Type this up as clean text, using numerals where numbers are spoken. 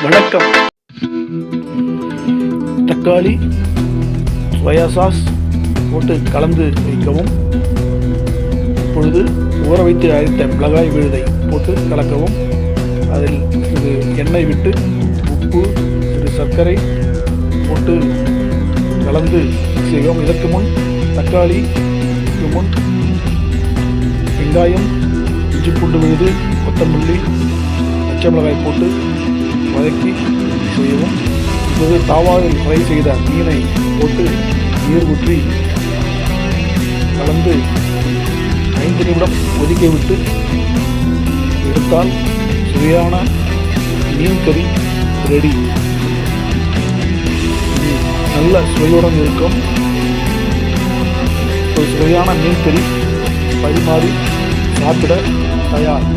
வணக்கம். தக்காளி, soya sauce போட்டு கலந்து வைக்கவும். இப்பொழுது ஊற வைத்து அரைத்த மிளகாய் விழுதை போட்டு கலக்கவும். அதில் சிறு எண்ணெய் விட்டு உப்பு, சிறு சர்க்கரை போட்டு கலந்து செய்வோம். இதற்கு முன் தக்காளிக்கு முன் வெங்காயம், இஞ்சி பூண்டு விழுது, கொத்தமல்லி, பச்சை மிளகாய் போட்டு வதக்கி செய்யவும். இப்போது தாவாவில் ஃப்ரை செய்த மீனை போட்டு நீர் ஊற்றி கலந்து 5 நிமிடம் கொதிக்க விட்டு எடுத்தால் சுவையான மீன் கறி ரெடி. நல்ல சுவையுடன் இருக்கும். ஒரு சுவையான மீன் கறி பரிமாறி சாப்பிட தயார்.